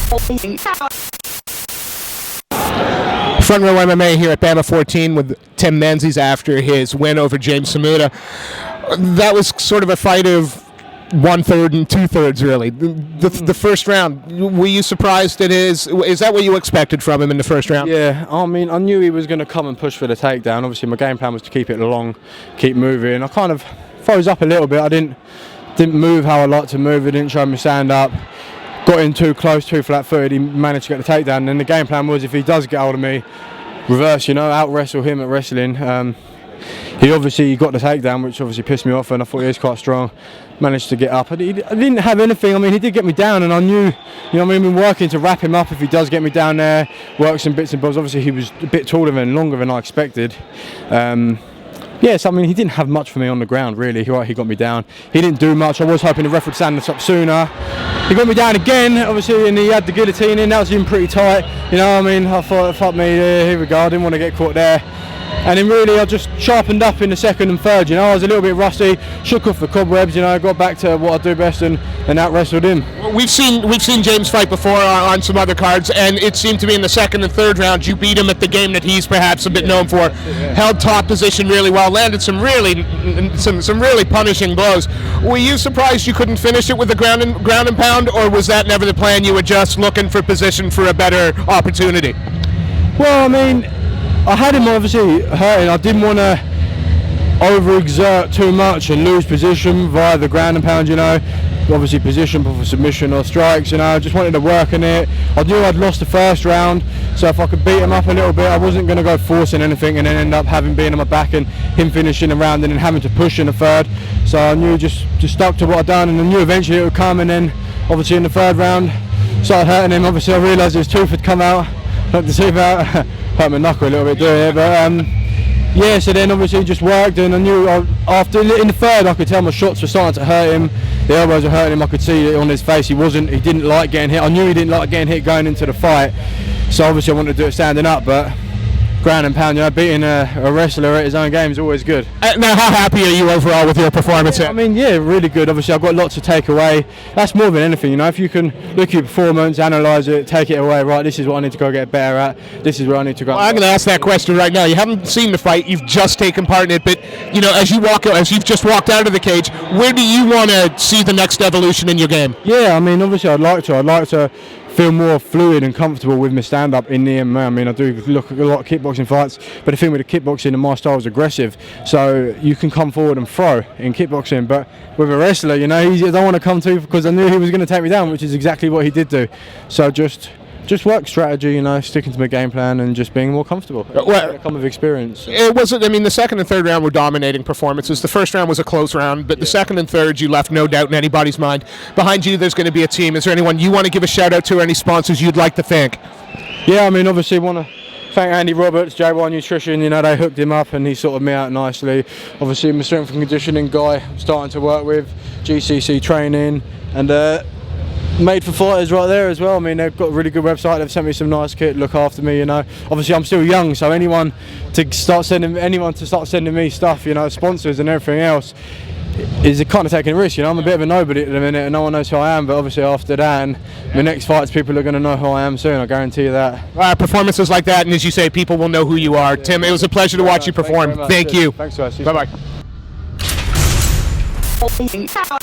Front row MMA here at BAMMA 14 with Tim Menzies after his win over James Samuda. That was sort of a fight of 1/3 and 2/3, really. The first round, were you surprised at his? Is that what you expected from him in the first round? Yeah, I mean, I knew he was going to come and push for the takedown. Obviously, my game plan was to keep it long, keep moving. I kind of froze up a little bit. I didn't move how I like to move. I didn't show him stand up. Got in too close, too flat-footed. He managed to get the takedown. And then the game plan was, if he does get hold of me, reverse, out wrestle him at wrestling. He obviously got the takedown, which obviously pissed me off, and I thought he was quite strong. Managed to get up. I didn't have anything. I mean, he did get me down, and I knew, I've been working to wrap him up if he does get me down there, work some bits and bobs. Obviously, he was a bit taller and longer than I expected. Yes, I mean, he didn't have much for me on the ground, really. He got me down. He didn't do much. I was hoping the ref would stand us up sooner. He got me down again, obviously, and he had the guillotine in. That was even pretty tight. I thought, fuck me, here we go. I didn't want to get caught there. And then really I just sharpened up in the second and third, I was a little bit rusty, shook off the cobwebs, got back to what I do best and out wrestled him. We've seen James fight before on some other cards, and it seemed to be in the second and third round you beat him at the game that he's perhaps a bit known for. Yeah. Held top position really well, landed some really punishing blows. Were you surprised you couldn't finish it with the ground and pound, or was that never the plan? You were just looking for position for a better opportunity? Well, I mean, I had him obviously hurting. I didn't want to overexert too much and lose position via the ground and pound, Obviously position for submission or strikes, I just wanted to work on it. I knew I'd lost the first round, so if I could beat him up a little bit, I wasn't going to go forcing anything and then end up being on my back and him finishing the round and then having to push in the third. So I knew just stuck to what I'd done, and I knew eventually it would come, and then obviously in the third round started hurting him. Obviously I realised his tooth had come out, knocked the tooth out. Hurt my knuckle a little bit doing it, but yeah. So then obviously just worked, and I knew after in the third I could tell my shots were starting to hurt him. The elbows were hurting him. I could see it on his face. He didn't like getting hit. I knew he didn't like getting hit going into the fight. So obviously I wanted to do it standing up, but ground and pound, beating a wrestler at his own game is always good. Now, how happy are you overall with your performance? I mean, yeah, really good. Obviously, I've got lots to take away. That's more than anything, if you can look at your performance, analyse it, take it away, right, this is what I need to go get better at, this is where I need to go. Well, I'm going to ask that question right now. You haven't seen the fight, you've just taken part in it, but, as you've just walked out of the cage, where do you want to see the next evolution in your game? Yeah, I mean, obviously, I'd like to feel more fluid and comfortable with my stand-up in the MMA. I mean, I do look at a lot of kickboxing fights, but the thing with the kickboxing and my style is aggressive, so you can come forward and throw in kickboxing, but with a wrestler, I don't want to come to, because I knew he was going to take me down, which is exactly what he did do. So just work strategy, sticking to my game plan and just being more comfortable. Well, come with experience. It wasn't. I mean, the second and third round were dominating performances. The first round was a close round, but the second and third, you left no doubt in anybody's mind. Behind you, there's going to be a team. Is there anyone you want to give a shout out to, or any sponsors you'd like to thank? Yeah, I mean, obviously, want to thank Andy Roberts, J1 Nutrition. They hooked him up and he sorted me out nicely. Obviously, my strength and conditioning guy I'm starting to work with, GCC training, and Made for Fighters right there as well. I mean, they've got a really good website. They've sent me some nice kit, look after me. Obviously I'm still young, so anyone to start sending me stuff, sponsors and everything else, is kind of taking a risk. I'm a bit of a nobody at the minute, and no one knows who I am. But obviously after that and the next fights, people are going to know who I am soon. I guarantee you that. Performances like that, and as you say, people will know who you are. Tim, it was a pleasure to watch you perform. Thank you. Thanks, guys. Bye bye.